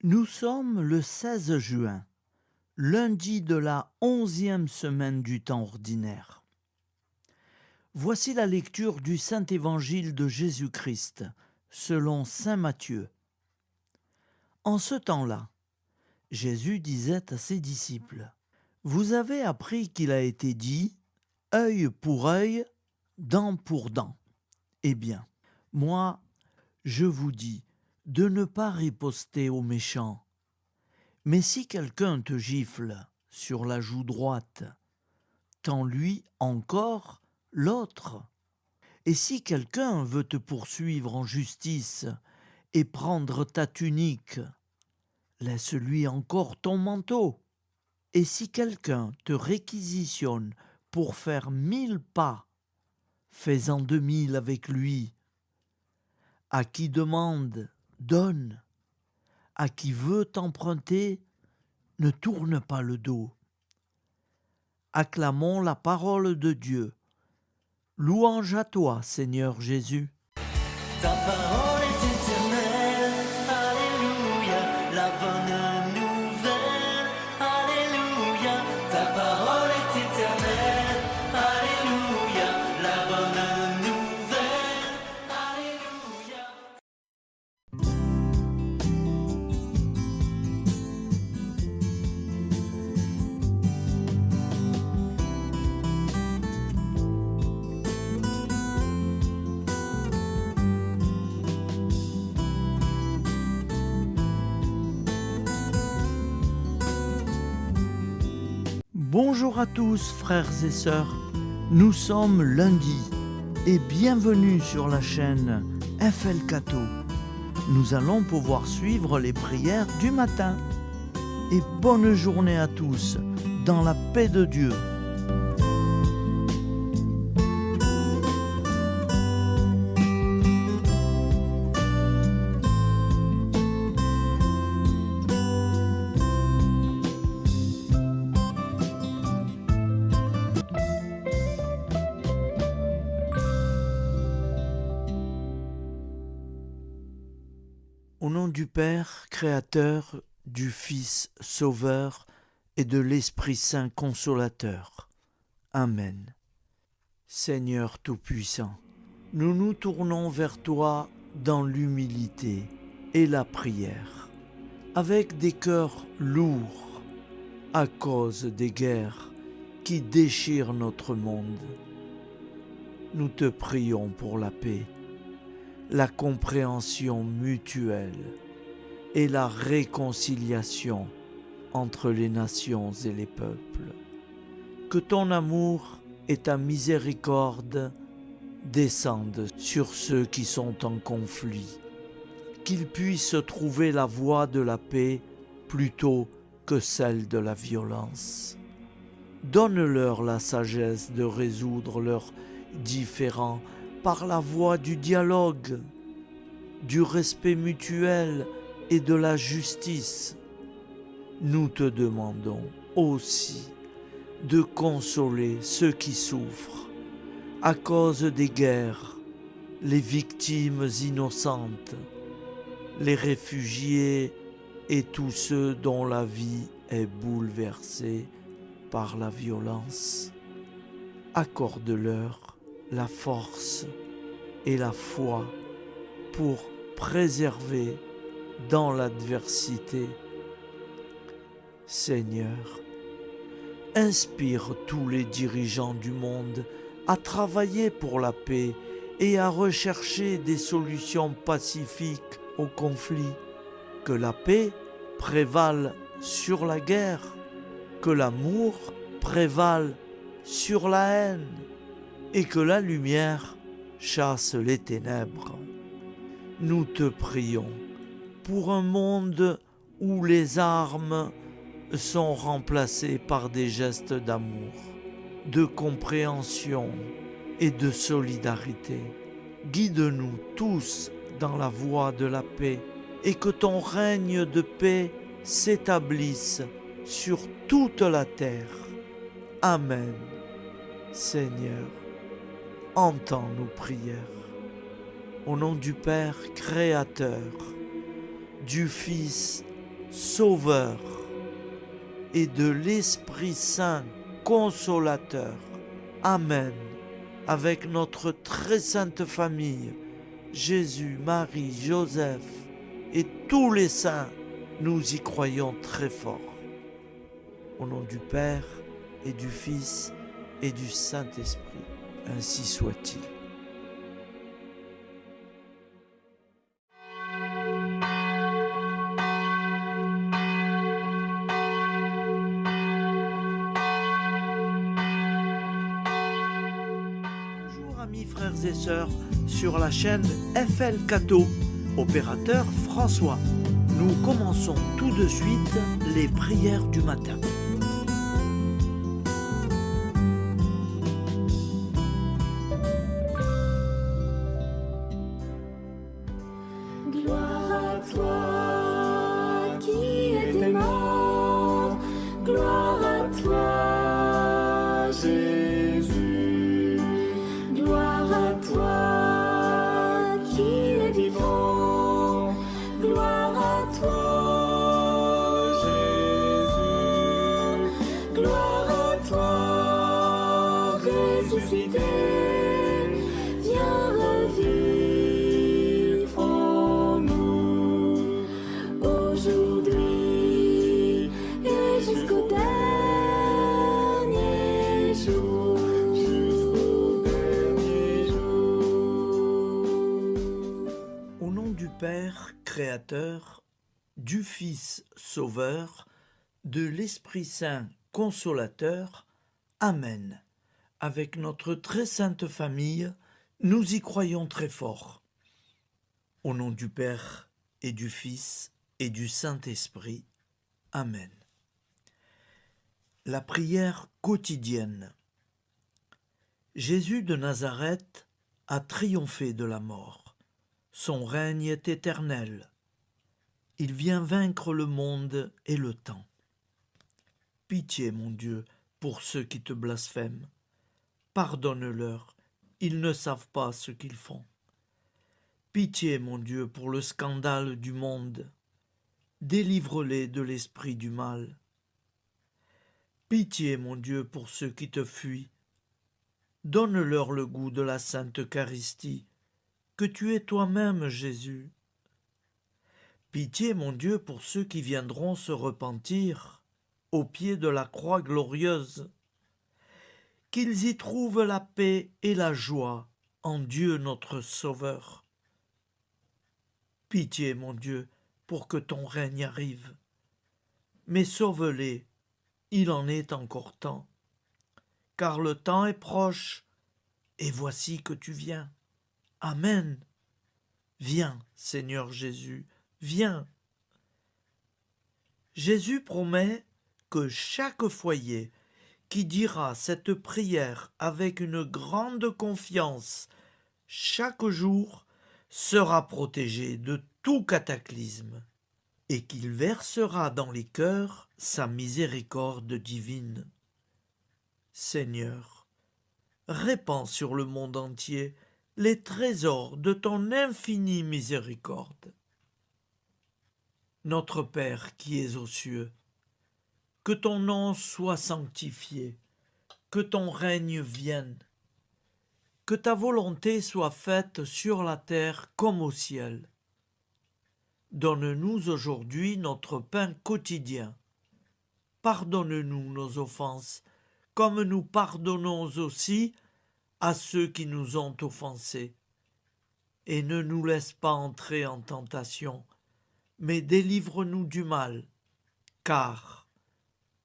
Nous sommes le 16 juin, lundi de la 11e semaine du temps ordinaire. Voici la lecture du Saint-Évangile de Jésus-Christ, selon saint Matthieu. En ce temps-là, Jésus disait à ses disciples, « Vous avez appris qu'il a été dit, œil pour œil, dent pour dent. Eh bien, moi, je vous dis de ne pas riposter aux méchants. Mais si quelqu'un te gifle sur la joue droite, tends-lui encore l'autre. Et si quelqu'un veut te poursuivre en justice et prendre ta tunique, laisse-lui encore ton manteau. Et si quelqu'un te réquisitionne pour faire 1000 pas, fais-en 2000 avec lui. À qui demande, donne. À qui veut t'emprunter, ne tourne pas le dos. Acclamons la parole de Dieu. Louange à toi, Seigneur Jésus. Ta parole est éternelle, alléluia, la bonne nouvelle, alléluia. Ta parole est éternelle, alléluia, la bonne nouvelle, alléluia. Bonjour à tous, frères et sœurs. Nous sommes lundi et bienvenue sur la chaîne FL Cato. Nous allons pouvoir suivre les prières du matin. Et bonne journée à tous, dans la paix de Dieu. Au nom du Père, Créateur, du Fils, Sauveur et de l'Esprit Saint Consolateur. Amen. Seigneur Tout-Puissant, nous nous tournons vers toi dans l'humilité et la prière, avec des cœurs lourds à cause des guerres qui déchirent notre monde. Nous te prions pour la paix, la compréhension mutuelle et la réconciliation entre les nations et les peuples. Que ton amour et ta miséricorde descendent sur ceux qui sont en conflit, qu'ils puissent trouver la voie de la paix plutôt que celle de la violence. Donne-leur la sagesse de résoudre leurs différends par la voie du dialogue, du respect mutuel et de la justice. Nous te demandons aussi de consoler ceux qui souffrent à cause des guerres, les victimes innocentes, les réfugiés et tous ceux dont la vie est bouleversée par la violence. Accorde-leur la force et la foi pour préserver dans l'adversité. Seigneur, inspire tous les dirigeants du monde à travailler pour la paix et à rechercher des solutions pacifiques aux conflits. Que la paix prévale sur la guerre, que l'amour prévale sur la haine et que la lumière chasse les ténèbres. Nous te prions pour un monde où les armes sont remplacées par des gestes d'amour, de compréhension et de solidarité. Guide-nous tous dans la voie de la paix et que ton règne de paix s'établisse sur toute la terre. Amen. Seigneur, entends nos prières. Au nom du Père Créateur, du Fils Sauveur et de l'Esprit Saint Consolateur. Amen. Avec notre très sainte famille, Jésus, Marie, Joseph et tous les saints, nous y croyons très fort. Au nom du Père et du Fils et du Saint-Esprit, ainsi soit-il. Bonjour amis frères et sœurs sur la chaîne FL Cato, opérateur François. Nous commençons tout de suite les prières du matin. Gloire à toi qui étais mort, gloire à toi Jésus, gloire à toi qui es vivant, gloire à toi Jésus, gloire à toi ressuscité, viens revivre en nous aujourd'hui et jusqu'au dernier jour. Au nom du Père Créateur, du Fils Sauveur, de l'Esprit Saint Consolateur. Amen. Avec notre très sainte famille, nous y croyons très fort. Au nom du Père et du Fils et du Saint-Esprit. Amen. La prière quotidienne. Jésus de Nazareth a triomphé de la mort. Son règne est éternel. Il vient vaincre le monde et le temps. Pitié, mon Dieu, pour ceux qui te blasphèment. Pardonne-leur, ils ne savent pas ce qu'ils font. Pitié, mon Dieu, pour le scandale du monde. Délivre-les de l'esprit du mal. Pitié, mon Dieu, pour ceux qui te fuient. Donne-leur le goût de la Sainte Eucharistie, que tu es toi-même, Jésus. Pitié, mon Dieu, pour ceux qui viendront se repentir au pied de la croix glorieuse, qu'ils y trouvent la paix et la joie en Dieu notre Sauveur. Pitié, mon Dieu, pour que ton règne arrive. Mais sauve-les, il en est encore temps, car le temps est proche, et voici que tu viens. Amen. Viens, Seigneur Jésus, viens. Jésus promet que chaque foyer qui dira cette prière avec une grande confiance chaque jour sera protégé de tout cataclysme et qu'il versera dans les cœurs sa miséricorde divine. Seigneur, répands sur le monde entier les trésors de ton infinie miséricorde. Notre Père qui es aux cieux, que ton nom soit sanctifié, que ton règne vienne, que ta volonté soit faite sur la terre comme au ciel. Donne-nous aujourd'hui notre pain quotidien. Pardonne-nous nos offenses, comme nous pardonnons aussi à ceux qui nous ont offensés. Et ne nous laisse pas entrer en tentation, mais délivre-nous du mal, car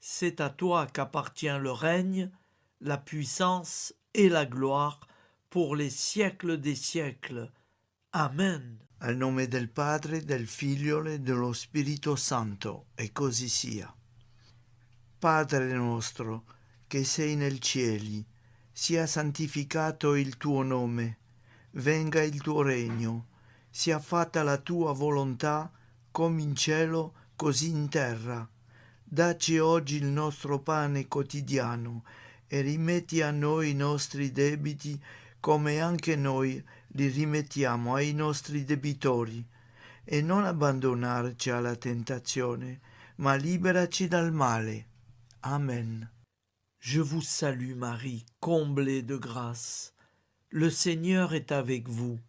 c'est à toi qu'appartient le règne, la puissance et la gloire pour les siècles des siècles. Amen. Al nome del Padre, del Figlio e dello Spirito Santo, e così sia. Padre nostro, che sei nel cieli, sia santificato il tuo nome, venga il tuo regno, sia fatta la tua volontà, come in cielo, così in terra. Dacci oggi il nostro pane quotidiano e rimetti a noi i nostri debiti come anche noi li rimettiamo ai nostri debitori e non abbandonarci alla tentazione, ma liberaci dal male. Amen. Je vous salue Marie, comblée de grâce. Le Seigneur est avec vous.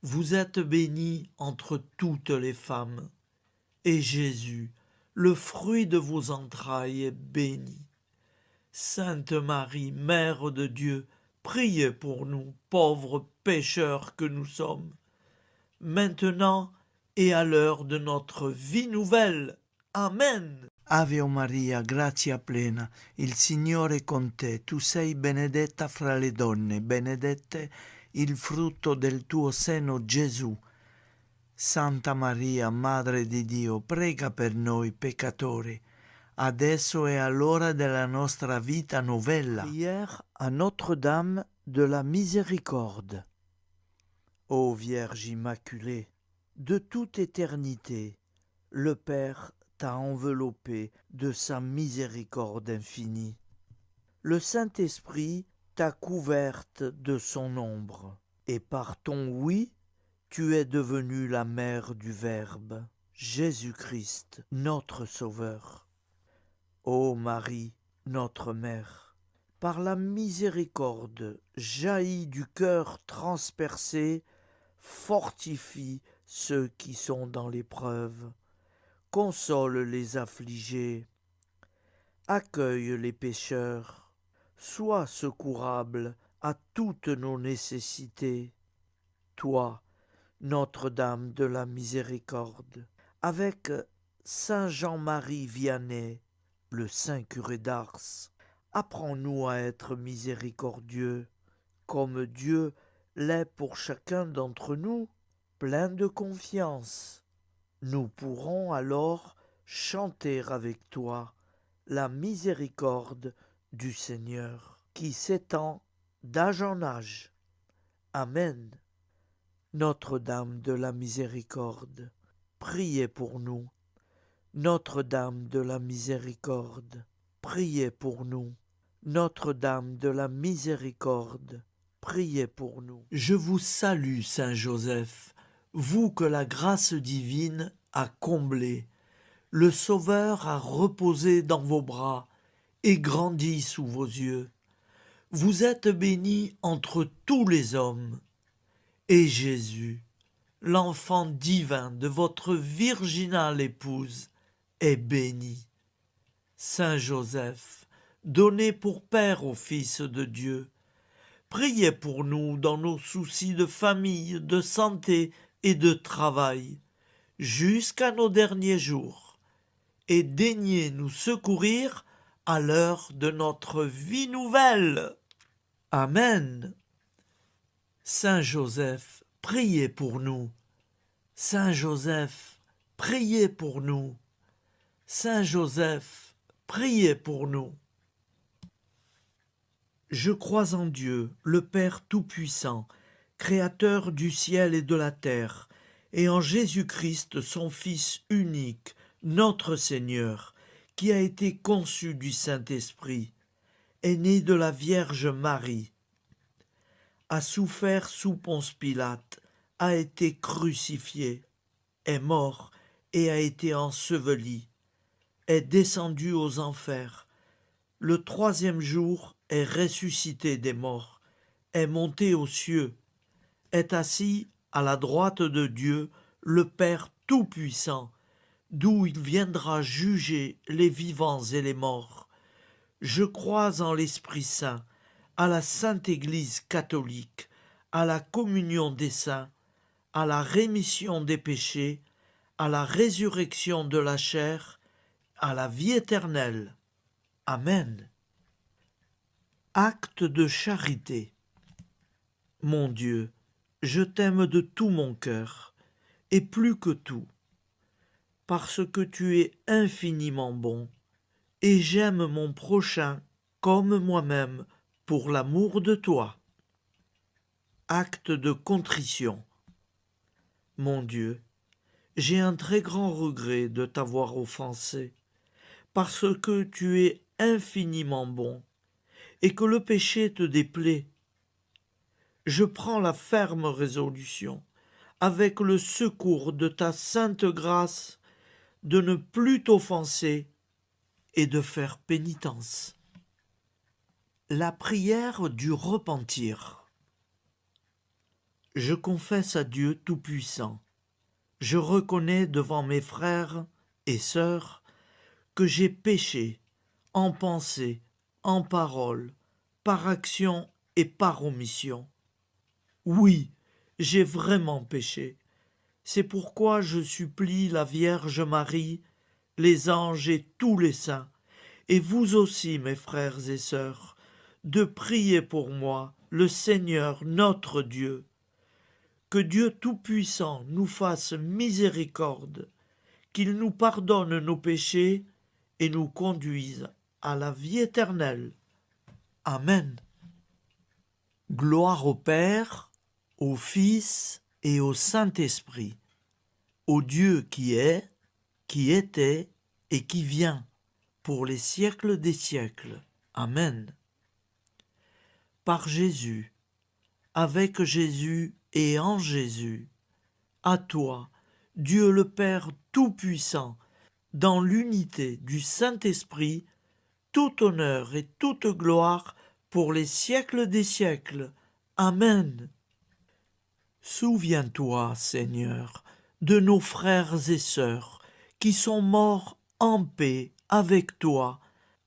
Vous êtes bénie entre toutes les femmes, et Jésus, le fruit de vos entrailles, est béni. Sainte Marie, Mère de Dieu, priez pour nous, pauvres pécheurs que nous sommes, maintenant et à l'heure de notre vie nouvelle. Amen. Ave Maria, grazia plena, il Signore è con te, tu sei benedetta fra le donne, benedetto il frutto del tuo seno, Gesù. Santa Maria, Madre di Dio, prega per noi peccatori, adesso e all'ora della nostra vita novella. Prière à Notre-Dame de la Miséricorde. Ô Vierge Immaculée, de toute éternité, le Père t'a enveloppé de sa miséricorde infinie. Le Saint-Esprit t'a couverte de son ombre, et par ton oui, tu es devenue la mère du Verbe, Jésus-Christ, notre Sauveur. Ô Marie, notre Mère, par la miséricorde jaillie du cœur transpercé, fortifie ceux qui sont dans l'épreuve, console les affligés, accueille les pécheurs, sois secourable à toutes nos nécessités. Toi, Notre-Dame de la Miséricorde, avec Saint Jean-Marie Vianney, le Saint curé d'Ars, apprends-nous à être miséricordieux, comme Dieu l'est pour chacun d'entre nous, plein de confiance. Nous pourrons alors chanter avec toi la miséricorde du Seigneur, qui s'étend d'âge en âge. Amen. Notre-Dame de la Miséricorde, priez pour nous. Notre-Dame de la Miséricorde, priez pour nous. Notre-Dame de la Miséricorde, priez pour nous. Je vous salue, Saint Joseph, vous que la grâce divine a comblé. Le Sauveur a reposé dans vos bras et grandi sous vos yeux. Vous êtes béni entre tous les hommes. Et Jésus, l'enfant divin de votre virginale épouse, est béni. Saint Joseph, donné pour Père au Fils de Dieu, priez pour nous dans nos soucis de famille, de santé et de travail, jusqu'à nos derniers jours, et daignez nous secourir à l'heure de notre vie nouvelle. Amen. Saint Joseph, priez pour nous. Saint Joseph, priez pour nous. Saint Joseph, priez pour nous. Je crois en Dieu, le Père Tout-Puissant, Créateur du ciel et de la terre, et en Jésus-Christ, son Fils unique, notre Seigneur, qui a été conçu du Saint-Esprit, est né de la Vierge Marie, a souffert sous Ponce Pilate, a été crucifié, est mort et a été enseveli, est descendu aux enfers, le troisième jour est ressuscité des morts, est monté aux cieux, est assis à la droite de Dieu, le Père Tout-Puissant, d'où il viendra juger les vivants et les morts. Je crois en l'Esprit Saint, à la Sainte Église catholique, à la communion des saints, à la rémission des péchés, à la résurrection de la chair, à la vie éternelle. Amen. Acte de charité. Mon Dieu, je t'aime de tout mon cœur, et plus que tout, parce que tu es infiniment bon, et j'aime mon prochain comme moi-même, pour l'amour de toi. Acte de contrition. Mon Dieu, j'ai un très grand regret de t'avoir offensé, parce que tu es infiniment bon, et que le péché te déplaît. Je prends la ferme résolution, avec le secours de ta sainte grâce, de ne plus t'offenser et de faire pénitence. La prière du repentir. Je confesse à Dieu Tout-Puissant. Je reconnais devant mes frères et sœurs que j'ai péché en pensée, en parole, par action et par omission. Oui, j'ai vraiment péché. C'est pourquoi je supplie la Vierge Marie, les anges et tous les saints, et vous aussi, mes frères et sœurs, de prier pour moi, le Seigneur notre Dieu. Que Dieu Tout-Puissant nous fasse miséricorde, qu'il nous pardonne nos péchés et nous conduise à la vie éternelle. Amen. Gloire au Père, au Fils et au Saint-Esprit, au Dieu qui est, qui était et qui vient, pour les siècles des siècles. Amen. Par Jésus, avec Jésus et en Jésus, à toi, Dieu le Père Tout-Puissant, dans l'unité du Saint-Esprit, tout honneur et toute gloire pour les siècles des siècles. Amen. Souviens-toi, Seigneur, de nos frères et sœurs qui sont morts en paix avec toi.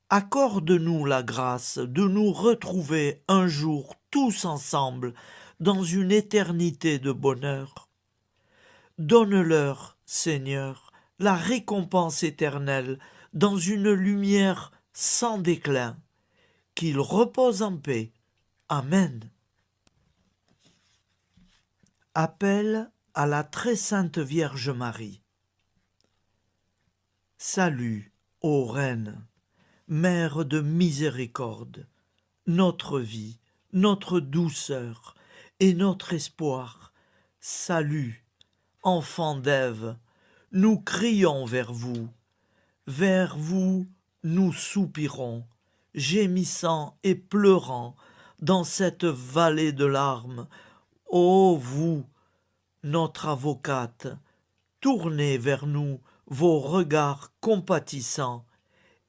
Accorde-nous la grâce de nous retrouver un jour tous ensemble dans une éternité de bonheur. Donne-leur, Seigneur, la récompense éternelle dans une lumière sans déclin. Qu'ils reposent en paix. Amen. Appel à la très sainte Vierge Marie. Salut, ô Reine, Mère de miséricorde, notre vie, notre douceur et notre espoir. Salut, enfant d'Ève, nous crions vers vous nous soupirons, gémissant et pleurant dans cette vallée de larmes. Ô vous, notre avocate, tournez vers nous vos regards compatissants,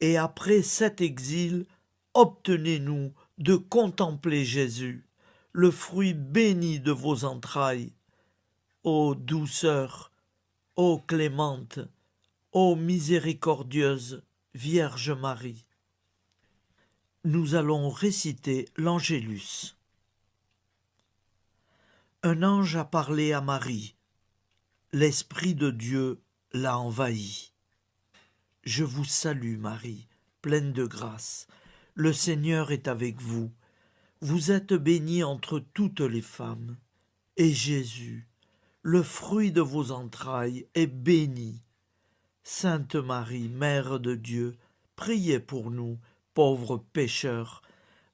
et après cet exil, obtenez-nous de contempler Jésus, le fruit béni de vos entrailles. Ô douceur, ô clémente, ô miséricordieuse Vierge Marie. Nous allons réciter l'Angélus. Un ange a parlé à Marie. L'Esprit de Dieu l'a envahie. Je vous salue, Marie, pleine de grâce. Le Seigneur est avec vous. Vous êtes bénie entre toutes les femmes. Et Jésus, le fruit de vos entrailles, est béni. Sainte Marie, Mère de Dieu, priez pour nous, pauvres pécheurs,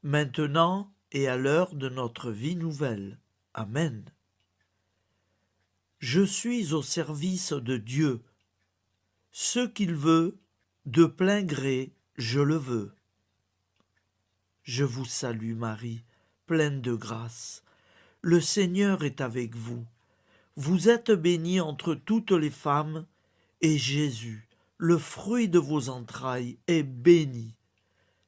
maintenant et à l'heure de notre vie nouvelle. Amen. Je suis au service de Dieu. Ce qu'il veut, de plein gré, je le veux. Je vous salue, Marie, pleine de grâce. Le Seigneur est avec vous. Vous êtes bénie entre toutes les femmes, et Jésus, le fruit de vos entrailles, est béni.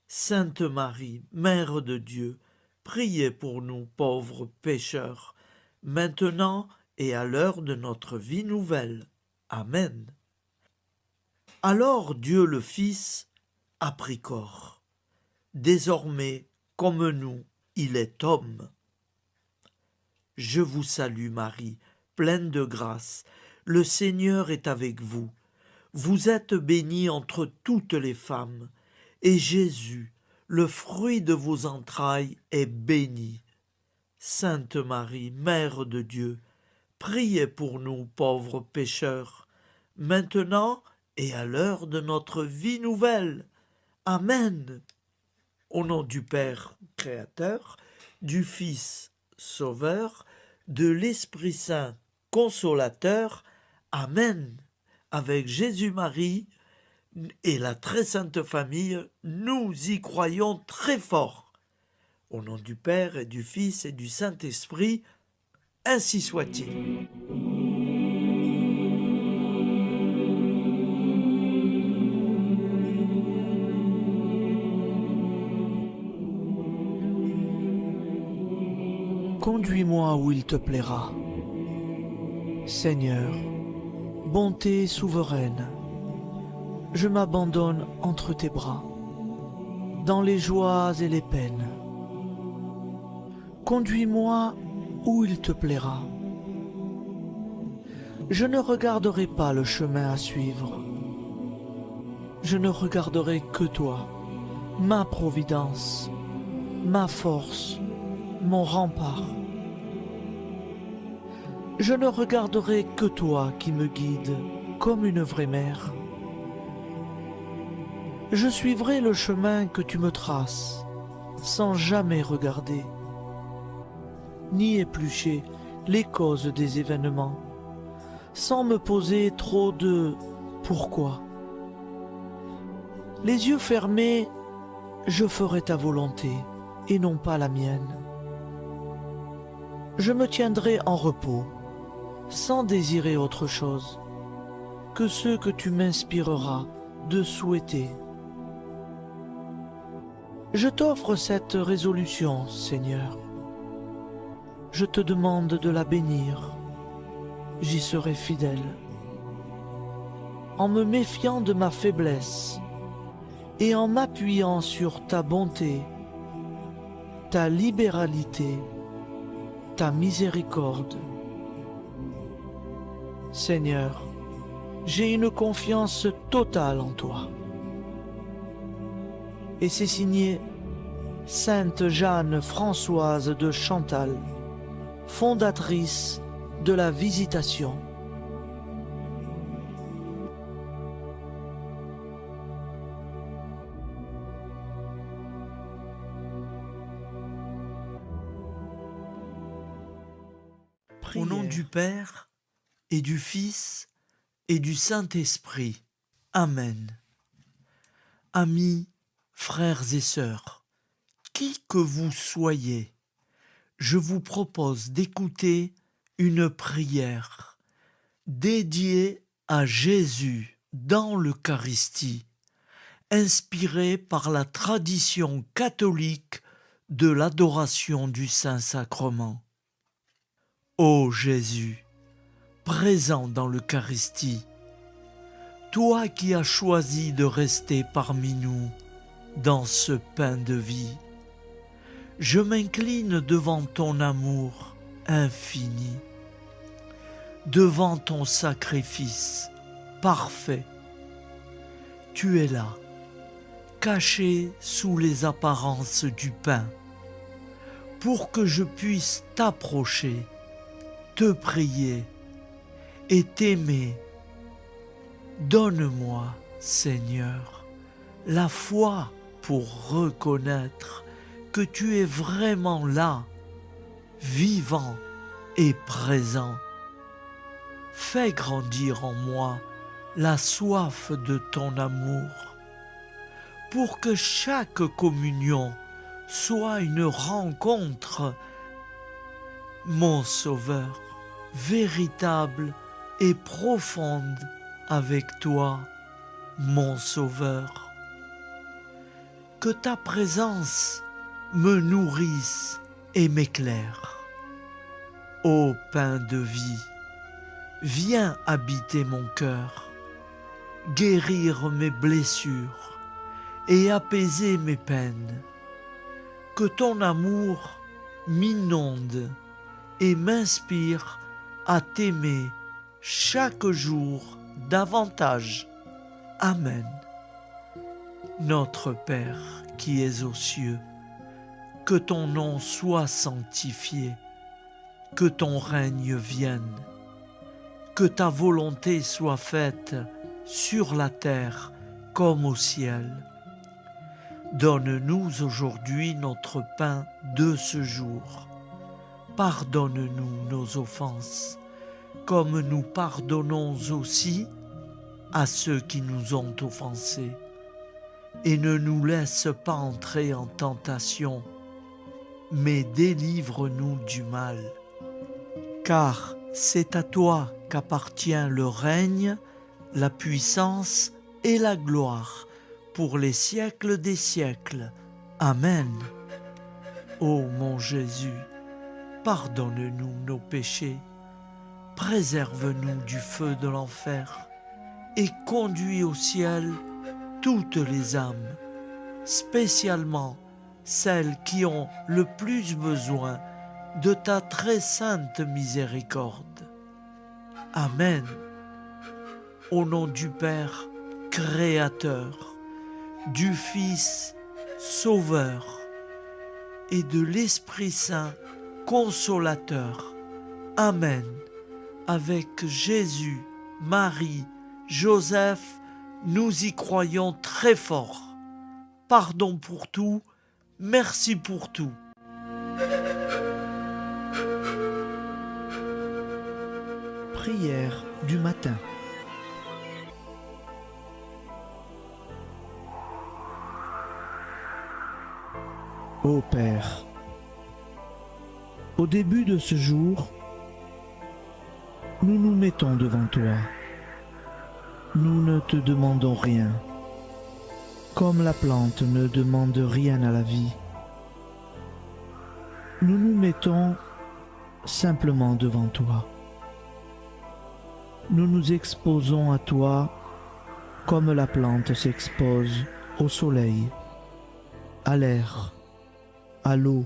Sainte Marie, Mère de Dieu, priez pour nous pauvres pécheurs, maintenant et à l'heure de notre vie nouvelle. Amen. Alors Dieu le Fils a pris corps. Désormais, comme nous, il est homme. Je vous salue Marie, pleine de grâce. Le Seigneur est avec vous. Vous êtes bénie entre toutes les femmes, et Jésus, le fruit de vos entrailles, est béni. Sainte Marie, Mère de Dieu, priez pour nous pauvres pécheurs, maintenant et à l'heure de notre vie nouvelle. Amen. Au nom du Père Créateur, du Fils Sauveur, de l'Esprit Saint Consolateur. Amen. Avec Jésus-Marie et la très sainte famille, nous y croyons très fort. Au nom du Père et du Fils et du Saint-Esprit, ainsi soit-il. conduis-moi où il te plaira. Seigneur, bonté souveraine, je m'abandonne entre tes bras, dans les joies et les peines. Conduis-moi où il te plaira. Je ne regarderai pas le chemin à suivre. Je ne regarderai que toi, ma providence, ma force, mon rempart. Je ne regarderai que toi qui me guides comme une vraie mère. Je suivrai le chemin que tu me traces, sans jamais regarder, ni éplucher les causes des événements, sans me poser trop de « pourquoi ». Les yeux fermés, je ferai ta volonté et non pas la mienne. Je me tiendrai en repos, sans désirer autre chose que ce que tu m'inspireras de souhaiter. Je t'offre cette résolution, Seigneur. Je te demande de la bénir. J'y serai fidèle. En me méfiant de ma faiblesse et en m'appuyant sur ta bonté, ta libéralité, ta miséricorde. Seigneur, j'ai une confiance totale en toi. Et c'est signé Sainte Jeanne Françoise de Chantal, fondatrice de la Visitation. Au nom du Père et du Fils et du Saint-Esprit. Amen. Amis, frères et sœurs, qui que vous soyez, je vous propose d'écouter une prière dédiée à Jésus dans l'Eucharistie, inspirée par la tradition catholique de l'adoration du Saint-Sacrement. Ô Jésus, présent dans l'Eucharistie, toi qui as choisi de rester parmi nous dans ce pain de vie, je m'incline devant ton amour infini, devant ton sacrifice parfait. Tu es là, caché sous les apparences du pain, pour que je puisse t'approcher, te prier et t'aimer. Donne-moi, Seigneur, la foi pour reconnaître que tu es vraiment là, vivant et présent. Fais grandir en moi la soif de ton amour, pour que chaque communion soit une rencontre, mon Sauveur, véritable et profonde avec toi, mon Sauveur. Que ta présence me nourrisse et m'éclaire. Ô pain de vie, viens habiter mon cœur, guérir mes blessures et apaiser mes peines. Que ton amour m'inonde et m'inspire à t'aimer chaque jour davantage. Amen. Notre Père qui es aux cieux, que ton nom soit sanctifié, que ton règne vienne, que ta volonté soit faite sur la terre comme au ciel. Donne-nous aujourd'hui notre pain de ce jour. Pardonne-nous nos offenses, comme nous pardonnons aussi à ceux qui nous ont offensés. Et ne nous laisse pas entrer en tentation, mais délivre-nous du mal. Car c'est à toi qu'appartient le règne, la puissance et la gloire pour les siècles des siècles. Amen. Ô mon Jésus, pardonne-nous nos péchés, préserve-nous du feu de l'enfer et conduis au ciel toutes les âmes, spécialement celles qui ont le plus besoin de ta très sainte miséricorde. Amen. Au nom du Père Créateur, du Fils Sauveur et de l'Esprit Saint Consolateur. Amen. Avec Jésus, Marie, Joseph, nous y croyons très fort. Pardon pour tout, merci pour tout. Prière du matin. Ô Père, au début de ce jour, nous nous mettons devant toi. Nous ne te demandons rien, comme la plante ne demande rien à la vie. Nous nous mettons simplement devant toi. Nous nous exposons à toi comme la plante s'expose au soleil, à l'air, à l'eau,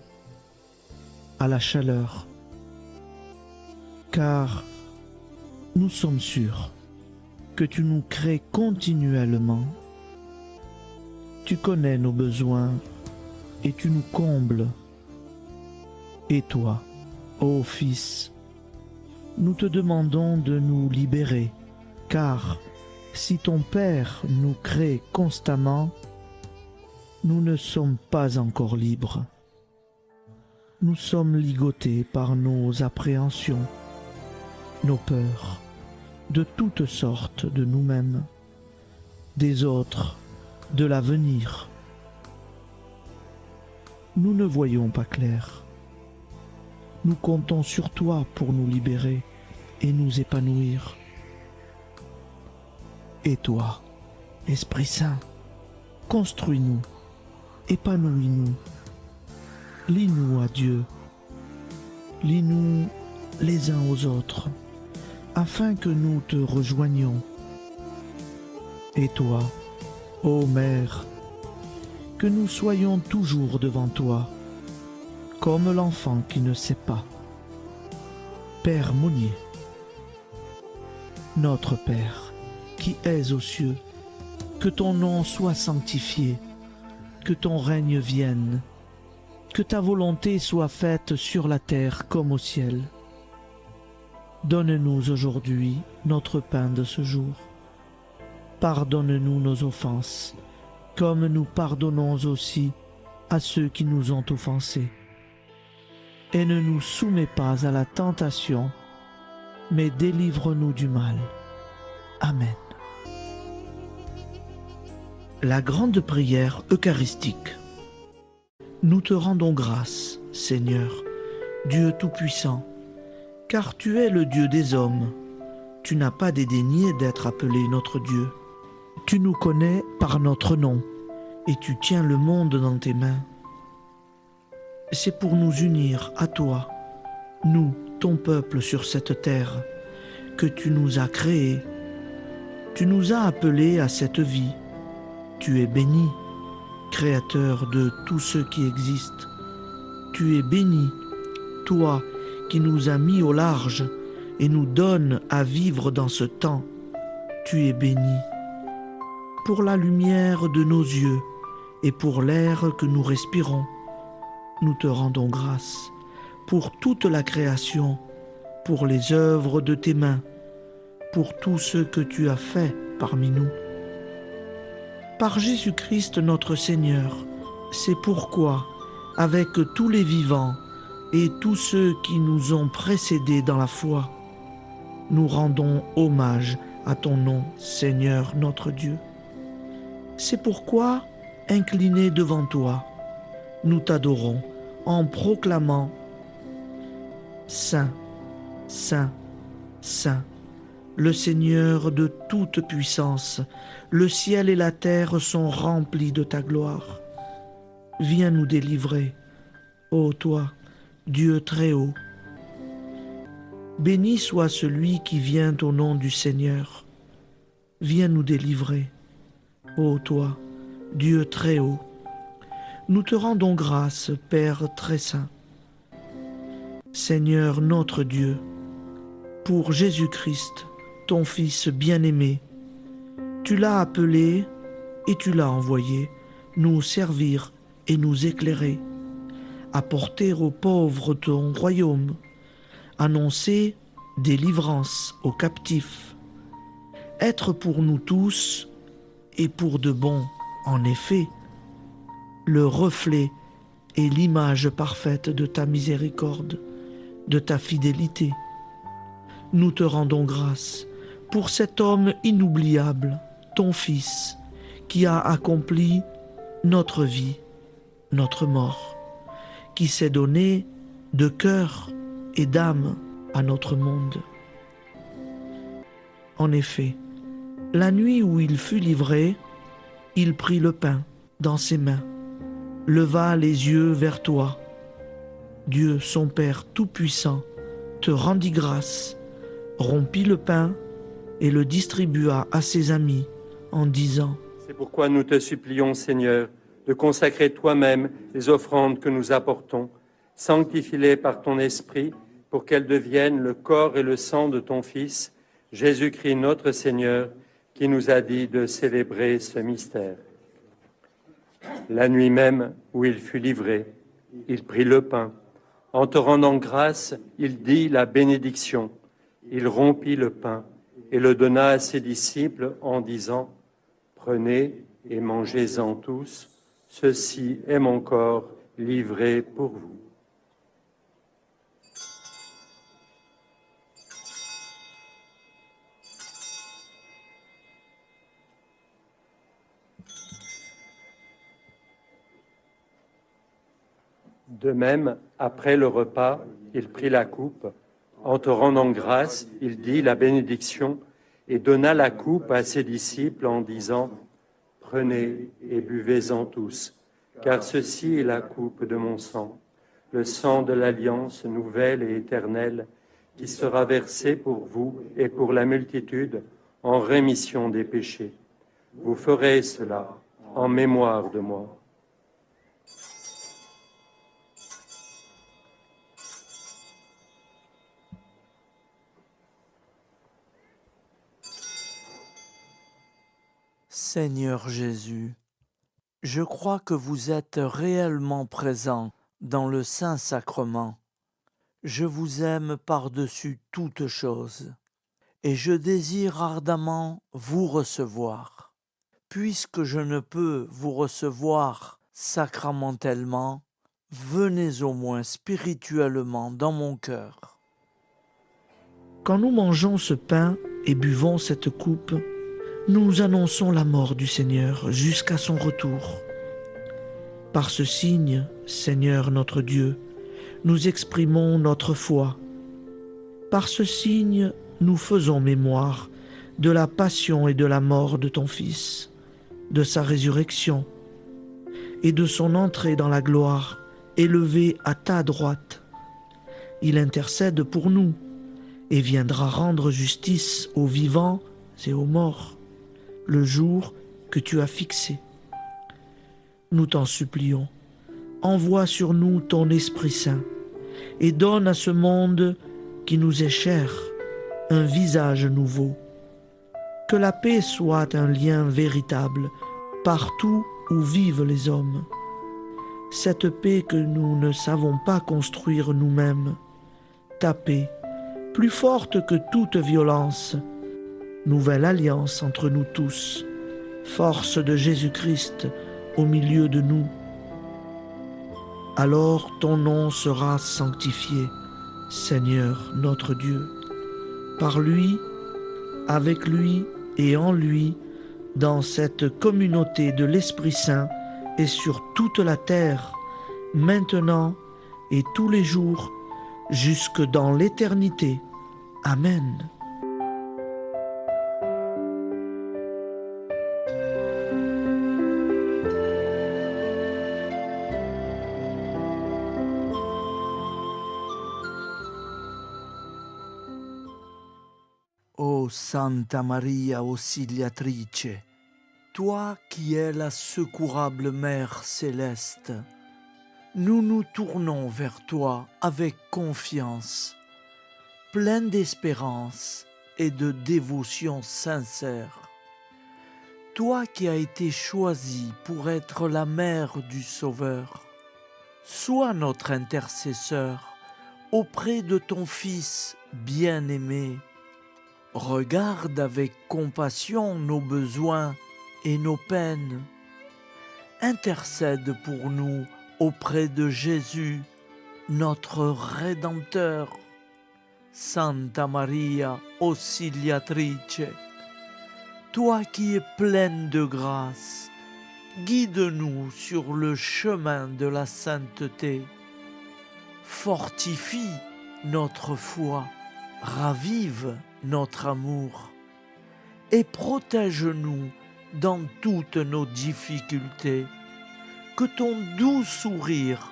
à la chaleur, car nous sommes sûrs que tu nous crées continuellement. Tu connais nos besoins et tu nous combles. Et toi, ô Fils, nous te demandons de nous libérer, car si ton Père nous crée constamment, nous ne sommes pas encore libres. Nous sommes ligotés par nos appréhensions, nos peurs, de toutes sortes de nous-mêmes, des autres, de l'avenir. Nous ne voyons pas clair. Nous comptons sur toi pour nous libérer et nous épanouir. Et toi, Esprit Saint, construis-nous, épanouis-nous, lie-nous à Dieu, lie-nous les uns aux autres, afin que nous te rejoignions. Et toi, ô Mère, que nous soyons toujours devant toi, comme l'enfant qui ne sait pas. Père Monnier, notre Père, qui es aux cieux, que ton nom soit sanctifié, que ton règne vienne, que ta volonté soit faite sur la terre comme au ciel. Donne-nous aujourd'hui notre pain de ce jour. Pardonne-nous nos offenses, comme nous pardonnons aussi à ceux qui nous ont offensés. Et ne nous soumets pas à la tentation, mais délivre-nous du mal. Amen. La grande prière eucharistique. Nous te rendons grâce, Seigneur, Dieu Tout-Puissant, car tu es le Dieu des hommes. Tu n'as pas dédaigné d'être appelé notre Dieu. Tu nous connais par notre nom, et tu tiens le monde dans tes mains. C'est pour nous unir à toi, nous, ton peuple sur cette terre, que tu nous as créés. Tu nous as appelés à cette vie. Tu es béni, Créateur de tout ce qui existe. Tu es béni, toi qui nous as mis au large et nous donnes à vivre dans ce temps. Tu es béni. Pour la lumière de nos yeux et pour l'air que nous respirons, nous te rendons grâce. Pour toute la création, pour les œuvres de tes mains, pour tout ce que tu as fait parmi nous. Par Jésus-Christ notre Seigneur, c'est pourquoi, avec tous les vivants et tous ceux qui nous ont précédés dans la foi, nous rendons hommage à ton nom, Seigneur notre Dieu. C'est pourquoi, inclinés devant toi, nous t'adorons en proclamant « Saint, Saint, Saint ». Le Seigneur de toute puissance, le ciel et la terre sont remplis de ta gloire. Viens nous délivrer, ô toi, Dieu très haut, Béni soit celui qui vient au nom du Seigneur. Viens nous délivrer. Ô toi, Dieu très haut, nous te rendons grâce, Père très saint. Seigneur notre Dieu, pour Jésus-Christ, ton Fils bien-aimé, tu l'as appelé et tu l'as envoyé nous servir et nous éclairer, apporter aux pauvres ton royaume, annoncer délivrance aux captifs, être pour nous tous et pour de bon, en effet, le reflet et l'image parfaite de ta miséricorde, de ta fidélité. Nous te rendons grâce pour cet homme inoubliable, ton Fils, qui a accompli notre vie, notre mort, qui s'est donné de cœur et d'âme à notre monde. En effet, la nuit où il fut livré, il prit le pain dans ses mains, leva les yeux vers toi. Dieu, son Père Tout-Puissant, te rendit grâce, rompit le pain et le distribua à ses amis en disant : C'est pourquoi nous te supplions, Seigneur, de consacrer toi-même les offrandes que nous apportons, sanctifie-les par ton Esprit, pour qu'elles deviennent le corps et le sang de ton Fils, Jésus-Christ notre Seigneur, qui nous a dit de célébrer ce mystère. La nuit même où il fut livré, il prit le pain. En te rendant grâce, il dit la bénédiction. Il rompit le pain et le donna à ses disciples en disant : Prenez et mangez-en tous, ceci est mon corps livré pour vous. De même, après le repas, il prit la coupe. En te rendant grâce, il dit la bénédiction et donna la coupe à ses disciples en disant : Prenez et buvez-en tous, car ceci est la coupe de mon sang, le sang de l'alliance nouvelle et éternelle, qui sera versé pour vous et pour la multitude en rémission des péchés. Vous ferez cela en mémoire de moi. Seigneur Jésus, je crois que vous êtes réellement présent dans le Saint-Sacrement. Je vous aime par-dessus toute chose et je désire ardemment vous recevoir. Puisque je ne peux vous recevoir sacramentellement, venez au moins spirituellement dans mon cœur. Quand nous mangeons ce pain et buvons cette coupe, nous annonçons la mort du Seigneur jusqu'à son retour. Par ce signe, Seigneur notre Dieu, nous exprimons notre foi. Par ce signe, nous faisons mémoire de la passion et de la mort de ton Fils, de sa résurrection et de son entrée dans la gloire, élevé à ta droite. Il intercède pour nous et viendra rendre justice aux vivants et aux morts, le jour que tu as fixé. Nous t'en supplions, envoie sur nous ton Esprit Saint et donne à ce monde qui nous est cher un visage nouveau. Que la paix soit un lien véritable partout où vivent les hommes. Cette paix que nous ne savons pas construire nous-mêmes. Ta paix, plus forte que toute violence. Nouvelle alliance entre nous tous. Force de Jésus-Christ au milieu de nous. Alors ton nom sera sanctifié, Seigneur notre Dieu. Par lui, avec lui et en lui, dans cette communauté de l'Esprit Saint et sur toute la terre, maintenant et tous les jours, jusque dans l'éternité. Amen. Ô Santa Maria Auxiliatrice, toi qui es la secourable Mère céleste, nous nous tournons vers toi avec confiance, plein d'espérance et de dévotion sincère. Toi qui as été choisie pour être la mère du Sauveur, sois notre intercesseur auprès de ton Fils bien-aimé. Regarde avec compassion nos besoins et nos peines. Intercède pour nous auprès de Jésus, notre Rédempteur. Santa Maria Auxiliatrice, toi qui es pleine de grâce, guide-nous sur le chemin de la sainteté. Fortifie notre foi, ravive notre amour et protège-nous dans toutes nos difficultés. Que ton doux sourire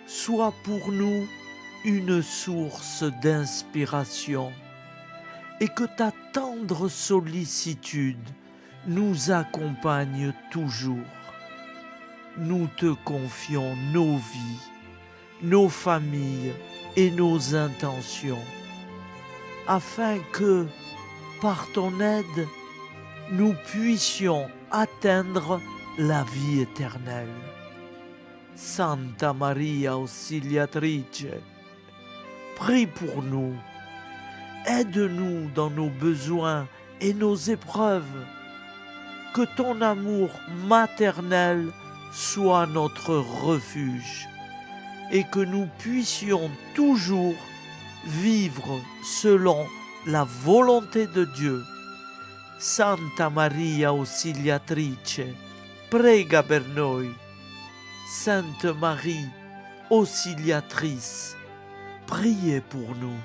soit pour nous une source d'inspiration et que ta tendre sollicitude nous accompagne toujours. Nous te confions nos vies, nos familles et nos intentions, afin que, par ton aide, nous puissions atteindre la vie éternelle. Santa Maria Auxiliatrice, prie pour nous, aide-nous dans nos besoins et nos épreuves, que ton amour maternel soit notre refuge et que nous puissions toujours vivre selon la volonté de Dieu. Santa Maria Auxiliatrice, prega per noi. Sainte Marie, Auxiliatrice, priez pour nous.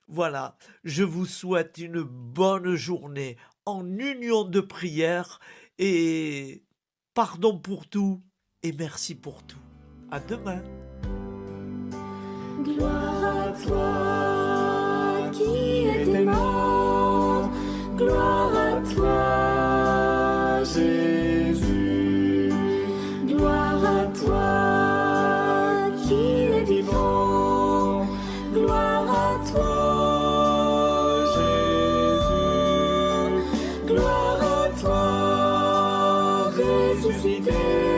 Voilà, je vous souhaite une bonne journée en union de prière et pardon pour tout et merci pour tout. À demain. Gloire à toi qui es mort, gloire à toi ressuscité.